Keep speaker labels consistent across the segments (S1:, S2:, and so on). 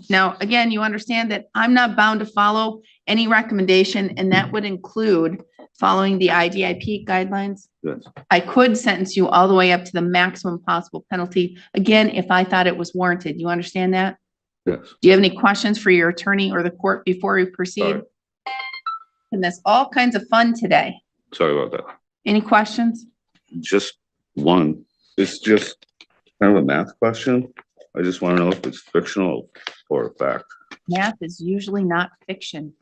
S1: Now, again, you understand that I'm not bound to follow any recommendation, and that would include following the IDIP guidelines.
S2: Yes.
S1: I could sentence you all the way up to the maximum possible penalty, again, if I thought it was warranted. You understand that?
S2: Yes.
S1: Do you have any questions for your attorney or the court before we proceed?
S2: Sorry.
S1: And that's all kinds of fun today.
S2: Sorry about that.
S1: Any questions?
S2: Just one. It's just kind of a math question. I just want to know if it's fictional or fact.
S1: Math is usually not fiction.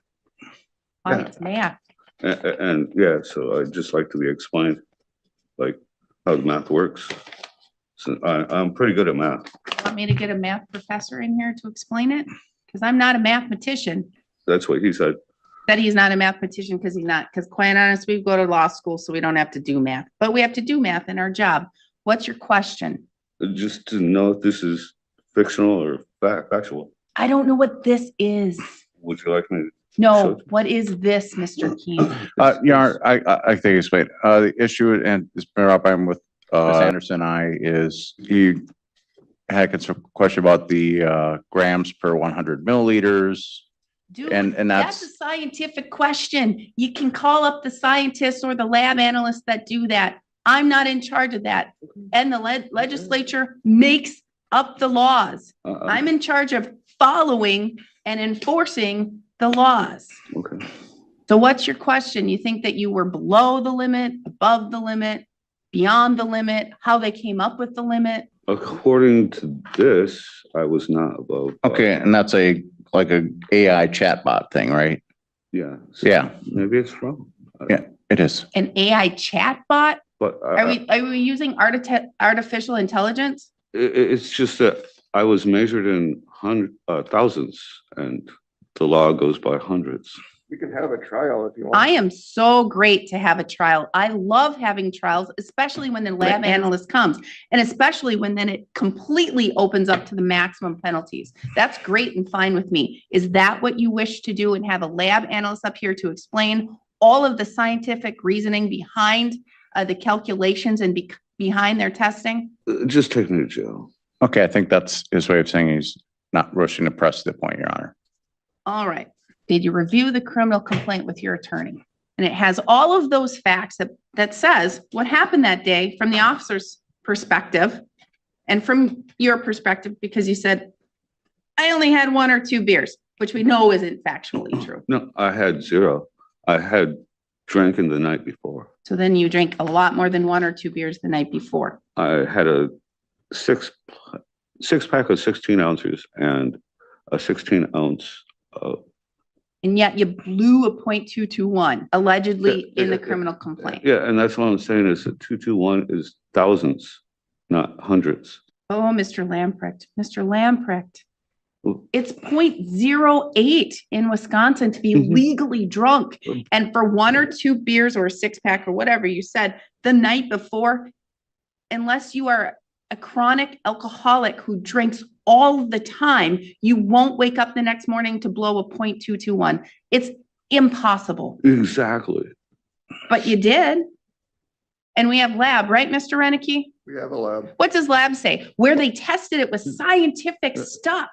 S1: Why,
S2: Yeah.
S1: it's math.
S2: And yeah, so I'd just like to be explained, like how the math works. So I'm pretty good at math.
S1: Want me to get a math professor in here to explain it? Because I'm not a mathematician.
S2: That's what he said.
S1: That he's not a mathematician because he's not, because quite honest, we go to law school, so we don't have to do math, but we have to do math in our job. What's your question?
S2: Just to know if this is fictional or factual.
S1: I don't know what this is.
S2: Would you like me to?
S1: No, what is this, Mr. Keene?
S3: Your Honor, I think it's made, the issue, and it's been up, I'm with, Ms. Anderson, is he had a question about the, grams per 100 milliliters.
S1: Dude,
S3: And
S1: that's a scientific question. You can call up the scientists or the lab analysts that do that. I'm not in charge of that. And the legislature makes up the laws. I'm in charge of following and enforcing the laws.
S2: Okay.
S1: So what's your question? You think that you were below the limit, above the limit, beyond the limit, how they came up with the limit?
S2: According to this, I was not above.
S3: Okay, and that's like a AI chatbot thing, right?
S2: Yeah. So
S3: Yeah,
S2: maybe it's wrong.
S3: Yeah. it is.
S1: An AI chatbot?
S2: But
S1: Are we using artificial intelligence?
S2: it's just that I was measured in thousands, and the law goes by hundreds.
S4: We can have a trial if you want.
S1: I am so great to have a trial. I love having trials, especially when the lab analyst comes, and especially when then it completely opens up to the maximum penalties. That's great and fine with me. Is that what you wish to do, and have a lab analyst up here to explain all of the scientific reasoning behind the calculations and behind their testing?
S2: Just take me to jail.
S3: Okay, I think that's his way of saying he's not rushing to press the point, Your Honor.
S1: All right. Did you review the criminal complaint with your attorney? And it has all of those facts that says what happened that day from the officer's perspective and from your perspective, because you said, I only had 1 or 2 beers, which we know isn't factually true.
S2: No, I had 0. I had drinking the night before.
S1: So then you drank a lot more than 1 or 2 beers the night before.
S2: I had a six pack of 16 ounces and a 16 ounce of.
S1: And yet you blew a .221 allegedly in the criminal complaint.
S2: Yeah, and that's what I'm saying is that 221 is thousands, not hundreds.
S1: Oh, Mr. Lamprecht, it's .08 in Wisconsin to be legally drunk. And for 1 or 2 beers or a 6-pack or whatever you said the night before, unless you are a chronic alcoholic who drinks all the time, you won't wake up the next morning to blow a .221. It's impossible.
S2: Exactly.
S1: But you did. And we have lab, right, Mr. Renicky?
S4: We have a lab.
S1: What does lab say? Where they tested it with scientific stuff.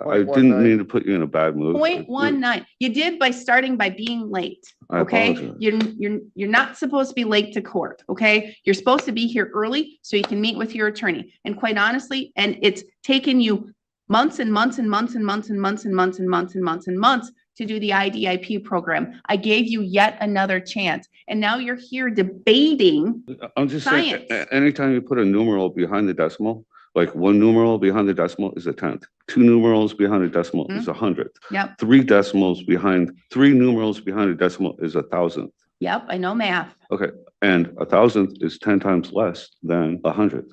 S2: I didn't mean to put you in a bad mood.
S1: 0.19. You did by starting by being late.
S2: I
S1: Okay,
S2: apologize.
S1: you're not supposed to be late to court. Okay, you're supposed to be here early so you can meet with your attorney. And quite honestly, and it's taken you months and months and months and months and months and months and months and months and months to do the IDIP program. I gave you yet another chance, and now you're here debating.
S2: I'm just saying,
S1: science.
S2: anytime you put a numeral behind the decimal, like 1 numeral behind the decimal is a 10th. 2 numerals behind the decimal is 100th.
S1: Yep.
S2: 3 decimals behind 3 numerals behind the decimal is 1,000th.
S1: Yep, I know math.
S2: Okay, and 1,000th is 10 times less than 100th.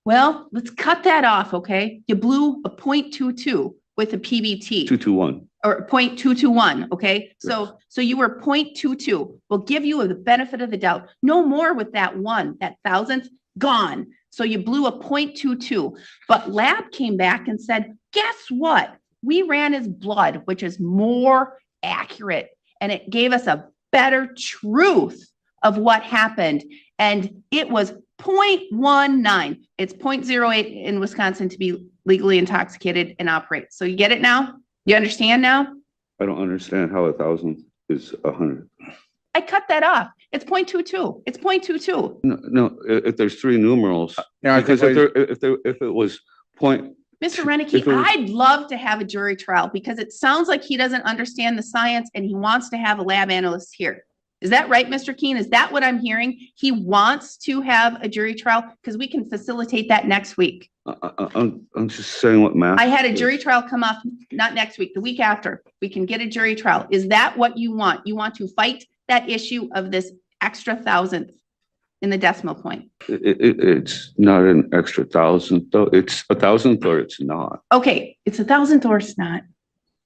S1: Well, let's cut that off, okay? You blew a .22 with a PBT.
S2: 221.
S1: Or .221, okay? So you were .22. We'll give you the benefit of the doubt. No more with that 1, that 1,000th, gone. So you blew a .22. But lab came back and said, guess what? We ran his blood, which is more accurate, and it gave us a better truth of what happened. and it was 0.19. It's 0.08 in Wisconsin to be legally intoxicated and operate. So you get it now? You understand now?
S2: I don't understand how 1,000 is 100.
S1: I cut that off. It's 0.22. It's 0.22.
S2: No, if there's three numerals,
S3: Yeah, I think
S2: because if it was point,
S1: Mr.
S2: If
S1: Renicky,
S2: it was-
S1: I'd love to have a jury trial because it sounds like he doesn't understand the science and he wants to have a lab analyst here. Is that right, Mr. Keen? Is that what I'm hearing? He wants to have a jury trial because we can facilitate that next week.
S2: I'm just saying what math.
S1: I had a
S2: is.
S1: jury trial come up, not next week, the week after. We can get a jury trial. Is that what you want? You want to fight that issue of this extra thousandth in the decimal point?
S2: It's not an extra thousand though. It's 1,000th or it's not.
S1: Okay, it's 1,000th or it's not.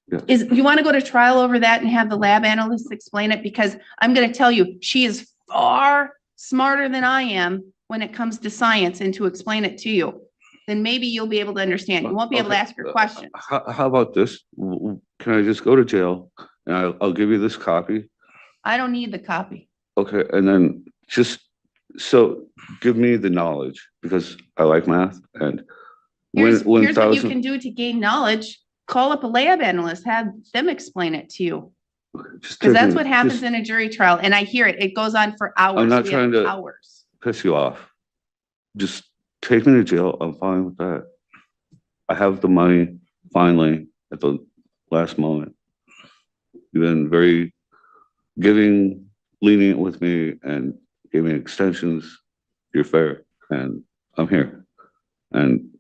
S2: Yeah.
S1: You want to go to trial over that and have the lab analyst explain it? Because I'm going to tell you, she is far smarter than I am when it comes to science and to explain it to you. Then maybe you'll be able to understand. You won't be able to
S2: Okay,
S1: ask your questions.
S2: How about this? Can I just go to jail and I'll give you this copy?
S1: I don't need the copy.
S2: Okay, and then just, so give me the knowledge because I like math and
S1: Here's what you
S2: 1,000.
S1: can do to gain knowledge. Call up a lab analyst, have them explain it to you.
S2: Just
S1: Because
S2: take
S1: that's
S2: me-
S1: what happens
S2: just
S1: in a jury trial. And I hear it. It goes on for hours.
S2: not
S1: We have
S2: trying to-
S1: hours.
S2: Piss you off. Just take me to jail. I'm fine with that. I have the money finally at the last moment. You've been very giving, lenient with me and giving extensions. You're fair and I'm here. And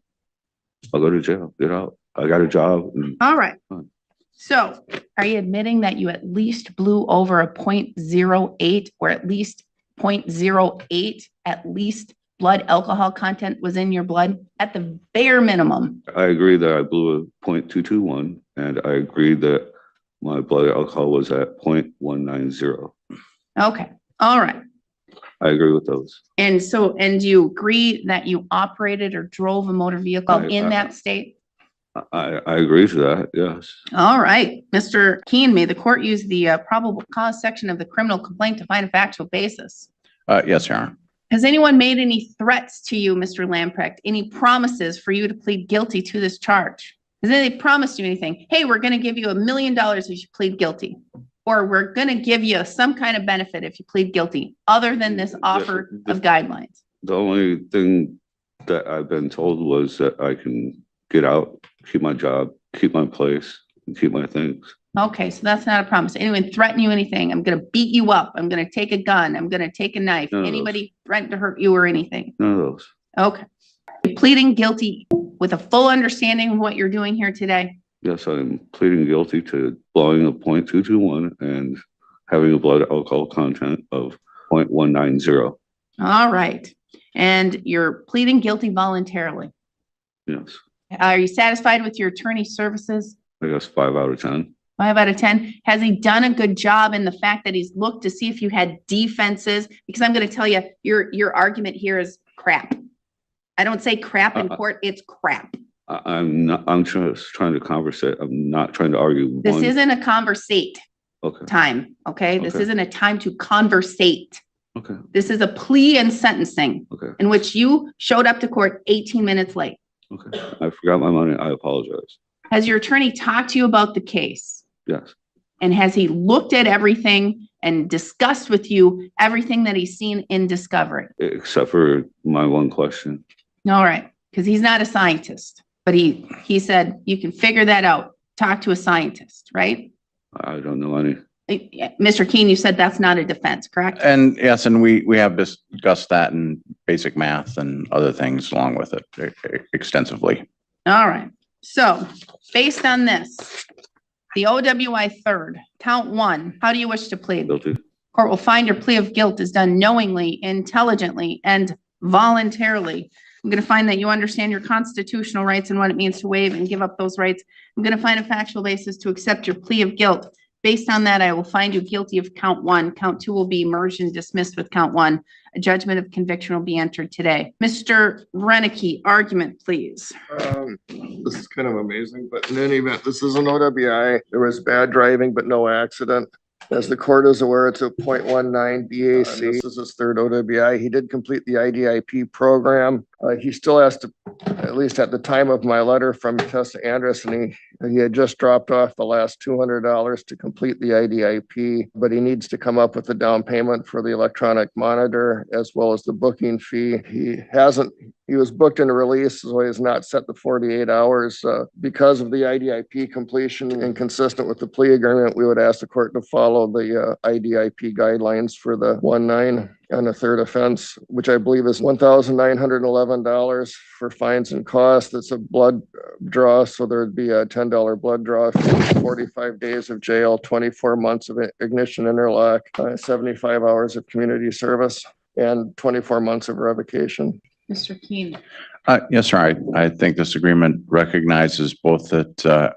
S2: I'll go to jail, get out. I got a job. And
S1: All right.
S2: Fine.
S1: So are you admitting that you at least blew over a 0.08 or at least 0.08, at least blood alcohol content was in your blood at the bare minimum?
S2: I agree that I blew a 0.221 and I agree that my blood alcohol was at 0.190.
S1: Okay. All right.
S2: I agree with those.
S1: And so, and do you agree that you operated or drove a motor vehicle in that state?
S2: I agree to that, yes.
S1: All right, Mr. Keen, may the court use the probable cause section of the criminal complaint to find a factual basis?
S3: Yes, Your Honor.
S1: Has anyone made any threats to you, Mr. Lamprecht? Any promises for you to plead guilty to this charge? Has anybody promised you anything? Hey, we're going to give you $1 million if you plead guilty. Or we're going to give you some kind of benefit if you plead guilty, other than this offer of guidelines.
S2: The only thing that I've been told was that I can get out, keep my job, keep my place, and keep my things.
S1: Okay, so that's not a promise. Anyone threaten you anything? I'm going to beat you up. I'm going to take a gun. I'm going to take a knife.
S2: None of those.
S1: Anybody threaten to hurt you or anything?
S2: None of those.
S1: Okay. You're pleading guilty with a full understanding of what you're doing here today?
S2: Yes, I'm pleading guilty to blowing a 0.221 and having a blood alcohol content of 0.190.
S1: All right. And you're pleading guilty voluntarily.
S2: Yes,
S1: Are you satisfied with your attorney's services?
S2: I guess 5 out of 10.
S1: 5 out of 10. Has he done a good job in the fact that he's looked to see if you had defenses? Because I'm going to tell you, your argument here is crap. I don't say crap in court, it's crap.
S2: I'm not, I'm just trying to conversate. I'm not trying to argue.
S1: This
S2: one-
S1: isn't a conversate
S2: Okay,
S1: time, okay? This
S2: Okay.
S1: isn't a time to conversate.
S2: okay,
S1: This is a plea and sentencing
S2: okay,
S1: in which you showed up to court 18 minutes late.
S2: okay. I forgot my money. I apologize.
S1: Has your attorney talked to you about the case?
S2: Yes,
S1: And has he looked at everything and discussed with you everything that he's seen in discovery?
S2: except for my one question.
S1: All right, because he's not a scientist, but he said you can figure that out. Talk to a scientist, right?
S2: I don't know any.
S1: Mr. Keen, you said that's not a defense, correct?
S3: And yes, and we have discussed that in basic math and other things along with it extensively.
S1: All right, so based on this, the OWI third, count 1, how do you wish to plead?
S2: Guilty.
S1: Court will find your plea of guilt is done knowingly, intelligently, and voluntarily. I'm going to find that you understand your constitutional rights and what it means to waive and give up those rights. I'm going to find a factual basis to accept your plea of guilt. Based on that, I will find you guilty of count 1. Count 2 will be merged and dismissed with count 1. A judgment of conviction will be entered today. Mr. Renicky, argument, please.
S4: This is kind of amazing, but in any event, this is an OWI. There was bad driving, but no accident. As the court is aware, it's a .19 BAC. This is his third OWI. He did complete the IDIP program. He still has to, at least at the time of my letter from Tessa Anderson, he had just dropped off the last $200 to complete the IDIP, but he needs to come up with a down payment for the electronic monitor as well as the booking fee. He was booked and released, so he has not set the 48 hours. Because of the IDIP completion and consistent with the plea agreement, we would ask the court to follow the IDIP guidelines for the 1-9 on a third offense, which I believe is $1,911 for fines and costs. It's a blood draw, so there'd be a $10 blood draw, 45 days of jail, 24 months of ignition interlock, 75 hours of community service, and 24 months of revocation.
S1: Mr. Keen.
S3: Yes, sir. I think this agreement recognizes both that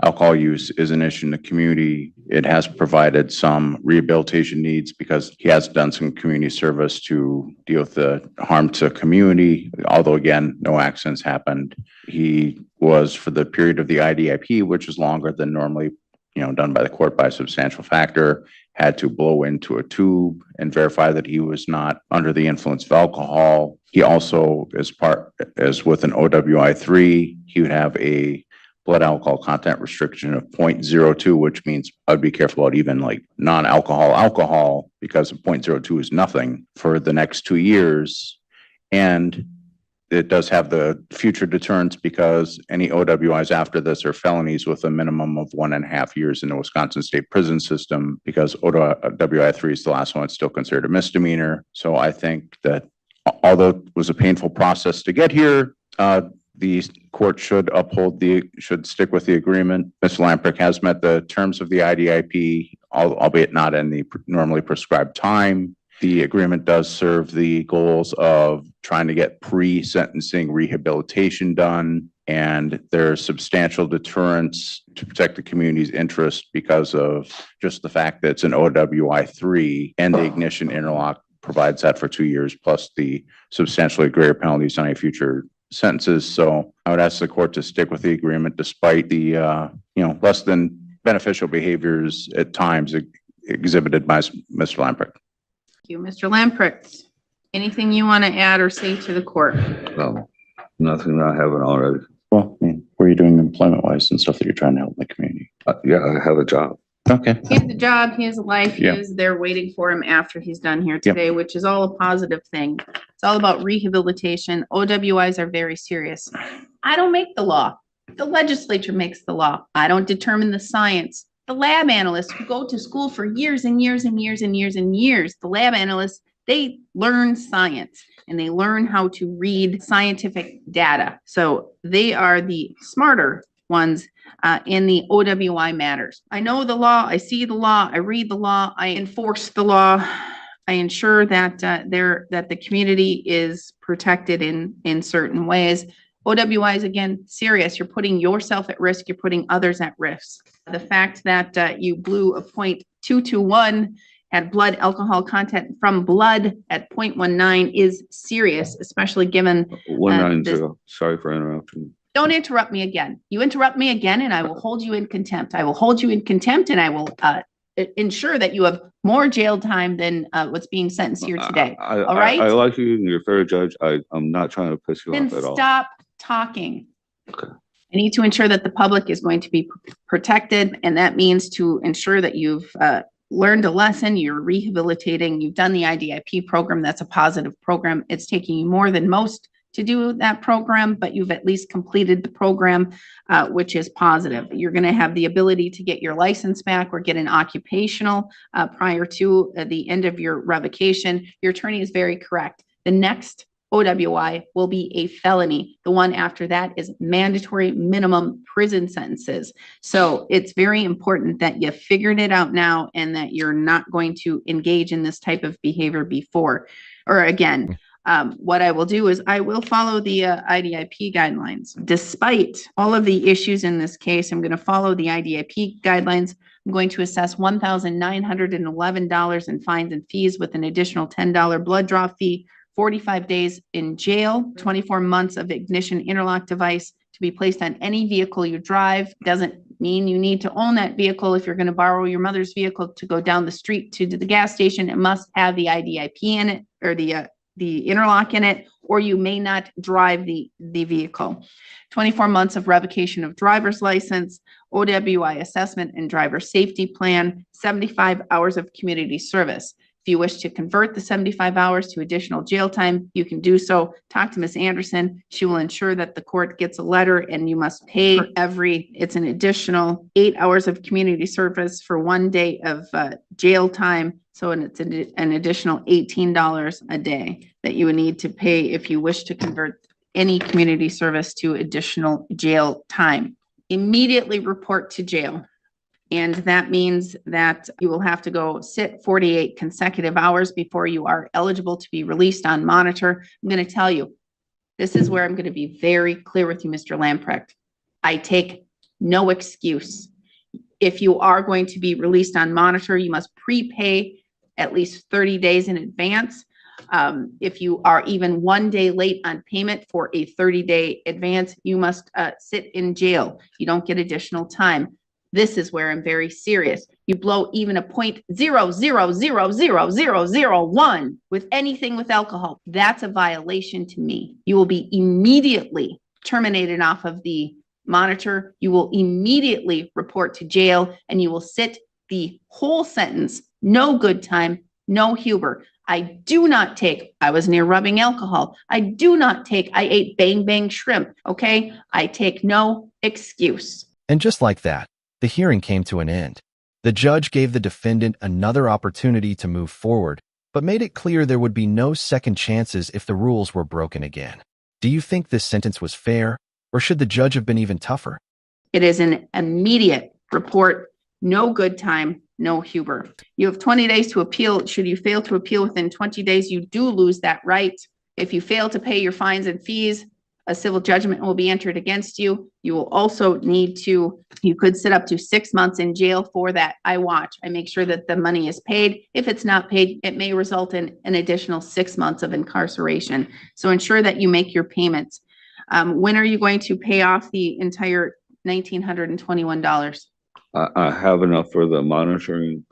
S3: alcohol use is an issue in the community. It has provided some rehabilitation needs because he has done some community service to deal with the harm to community. Although again, no accidents happened. He was, for the period of the IDIP, which is longer than normally, done by the court by a substantial factor, had to blow into a tube and verify that he was not under the influence of alcohol. He also, as with an OWI-3, he would have a blood alcohol content restriction of 0.02, which means I'd be careful about even like non-alcohol because 0.02 is nothing for the next 2 years. And it does have the future deterrence because any OWIs after this are felonies with a minimum of 1.5 years in the Wisconsin state prison system, because OWI-3 is the last one. It's still considered a misdemeanor. So I think that although it was a painful process to get here, the court should stick with the agreement. Mr. Lamprecht has met the terms of the IDIP, albeit not in the normally prescribed time. The agreement does serve the goals of trying to get pre-sentencing rehabilitation done, and there's substantial deterrence to protect the community's interest because of just the fact that it's an OWI-3 and the ignition interlock provides that for 2 years, plus the substantially greater penalties on any future sentences. So I would ask the court to stick with the agreement despite the, less than beneficial behaviors at times exhibited by Mr. Lamprecht.
S1: Thank you. Mr. Lamprecht, anything you want to add or say to the court?
S2: No, nothing that I haven't already.
S3: Well, what are you doing employment-wise and stuff that you're trying to help in the community?
S2: Yeah, I have a job.
S3: Okay.
S1: He has a job, he has a life, he
S3: Yeah.
S1: is there waiting for him after he's done here today, which is all a positive thing. It's all about rehabilitation. OWIs are very serious. I don't make the law. The legislature makes the law. I don't determine the science. The lab analysts who go to school for years and years and years and years and years, the lab analysts, they learn science and they learn how to read scientific data. So they are the smarter ones in the OWI matters. I know the law, I see the law, I read the law, I enforce the law. I ensure that that the community is protected in certain ways. OWI is again serious. You're putting yourself at risk. You're putting others at risk. The fact that you blew a .221 had blood alcohol content from blood at 0.19 is serious, especially given.
S2: 190. Sorry for interrupting.
S1: Don't interrupt me again. You interrupt me again and I will hold you in contempt. I will hold you in contempt and I will ensure that you have more jail time than what's being sentenced here today. All right?
S2: I like you and you're a fair judge. I'm not trying to piss you
S1: Then
S2: off at all.
S1: stop talking.
S2: Okay.
S1: I need to ensure that the public is going to be protected, and that means to ensure that you've learned a lesson, you're rehabilitating, you've done the IDIP program. That's a positive program. It's taking you more than most to do that program, but you've at least completed the program, which is positive. You're going to have the ability to get your license back or get an occupational prior to the end of your revocation. Your attorney is very correct. The next OWI will be a felony. The one after that is mandatory minimum prison sentences. So it's very important that you figured it out now and that you're not going to engage in this type of behavior before or again. What I will do is I will follow the IDIP guidelines. Despite all of the issues in this case, I'm going to follow the IDIP guidelines. I'm going to assess $1,911 in fines and fees with an additional $10 blood draw fee, 45 days in jail, 24 months of ignition interlock device to be placed on any vehicle you drive. Doesn't mean you need to own that vehicle. If you're going to borrow your mother's vehicle to go down the street to the gas station, it must have the IDIP in it or the interlock in it, or you may not drive the vehicle. 24 months of revocation of driver's license, OWI assessment and driver safety plan, 75 hours of community service. If you wish to convert the 75 hours to additional jail time, you can do so. Talk to Ms. Anderson. She will ensure that the court gets a letter and you must pay it's an additional 8 hours of community service for 1 day of jail time. So it's an additional $18 a day that you would need to pay if you wish to convert any community service to additional jail time. Immediately report to jail. And that means that you will have to go sit 48 consecutive hours before you are eligible to be released on monitor. I'm going to tell you, this is where I'm going to be very clear with you, Mr. Lamprecht. I take no excuse. If you are going to be released on monitor, you must prepay at least 30 days in advance. If you are even 1 day late on payment for a 30-day advance, you must sit in jail. You don't get additional time. This is where I'm very serious. You blow even a 0.0000001 with anything with alcohol. That's a violation to me. You will be immediately terminated off of the monitor. You will immediately report to jail and you will sit the whole sentence. No good time, no Huber. I was near rubbing alcohol. I ate bang bang shrimp. Okay. I take no excuse.
S5: And just like that, the hearing came to an end. The judge gave the defendant another opportunity to move forward, but made it clear there would be no second chances if the rules were broken again. Do you think this sentence was fair, or should the judge have been even tougher?
S1: It is an immediate report, no good time, no Huber. You have 20 days to appeal. Should you fail to appeal within 20 days, you do lose that right. If you fail to pay your fines and fees, a civil judgment will be entered against you. You will also you could sit up to 6 months in jail for that. I make sure that the money is paid. If it's not paid, it may result in an additional 6 months of incarceration. So ensure that you make your payments. When are you going to pay off the entire $1,921?
S2: I have enough for the monitoring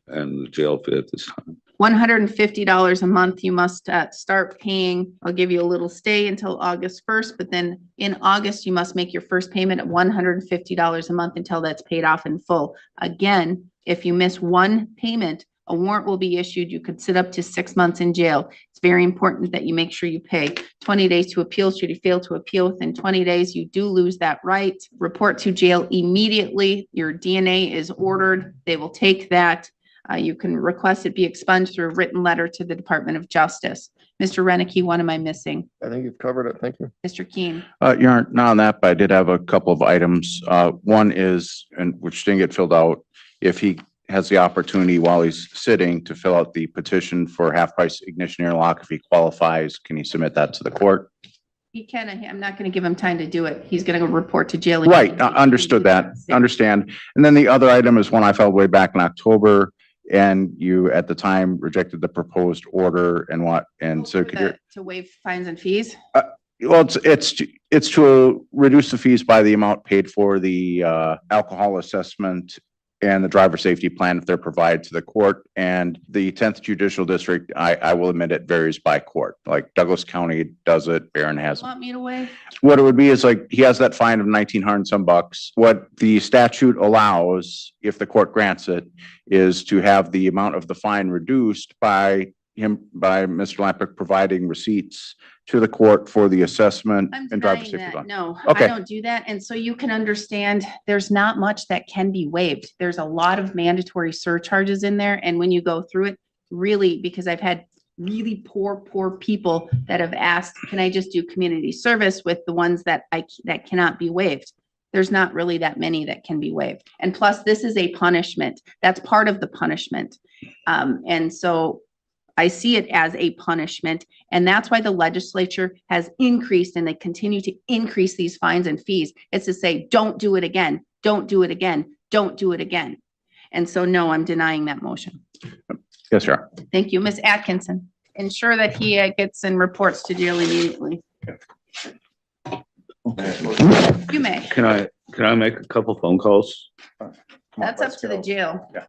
S2: and the jail fee at this time.
S1: $150 a month you must start paying. I'll give you a little stay until August 1st, but then in August, you must make your first payment at $150 a month until that's paid off in full. Again, if you miss one payment, a warrant will be issued. You could sit up to 6 months in jail. It's very important that you make sure you pay. 20 days to appeal. Should you fail to appeal within 20 days, you do lose that right. Report to jail immediately. Your DNA is ordered. They will take that. You can request it be expunged through a written letter to the Department of Justice. Mr. Renicky, what am I missing?
S4: I think you've covered it. Thank you.
S1: Mr. Keen?
S3: You aren't not on that, but I did have a couple of items. One is, and which didn't get filled out, if he has the opportunity while he's sitting to fill out the petition for half-price ignition interlock, if he qualifies, can he submit that to the court?
S1: He can. I'm not going to give him time to do it. He's going to go report to jail.
S3: Right, understood that, understand. And then the other item is one I filed way back in October, and you at the time rejected the proposed order and so could you?
S1: To waive fines and fees?
S3: Well, it's to reduce the fees by the amount paid for the alcohol assessment and the driver safety plan if they're provided to the court. And the 10th Judicial District, I will admit it varies by court. Like Douglas County does it, Barron has it.
S1: Want me to waive?
S3: What it would be is like, he has that fine of 1,900 some bucks. What the statute allows, if the court grants it, is to have the amount of the fine reduced by Mr. Lamprecht providing receipts to the court for the assessment
S1: I'm
S3: and driver
S1: denying
S3: safety
S1: that.
S3: plan.
S1: No,
S3: Okay.
S1: I don't do that. And so you can understand, there's not much that can be waived. There's a lot of mandatory surcharges in there. And when you go through it, really, because I've had really poor people that have asked, can I just do community service with the ones that cannot be waived? There's not really that many that can be waived. And plus, this is a punishment. That's part of the punishment. And so I see it as a punishment, and that's why the legislature has increased, and they continue to increase these fines and fees. It's to say, don't do it again, don't do it again, don't do it again. And so, no, I'm denying that motion.
S3: Yes, sir.
S1: Thank you. Ms. Atkinson, ensure that he gets and reports to jail immediately. You may.
S2: Can I Can I make a couple phone calls?
S1: That's up to the jail.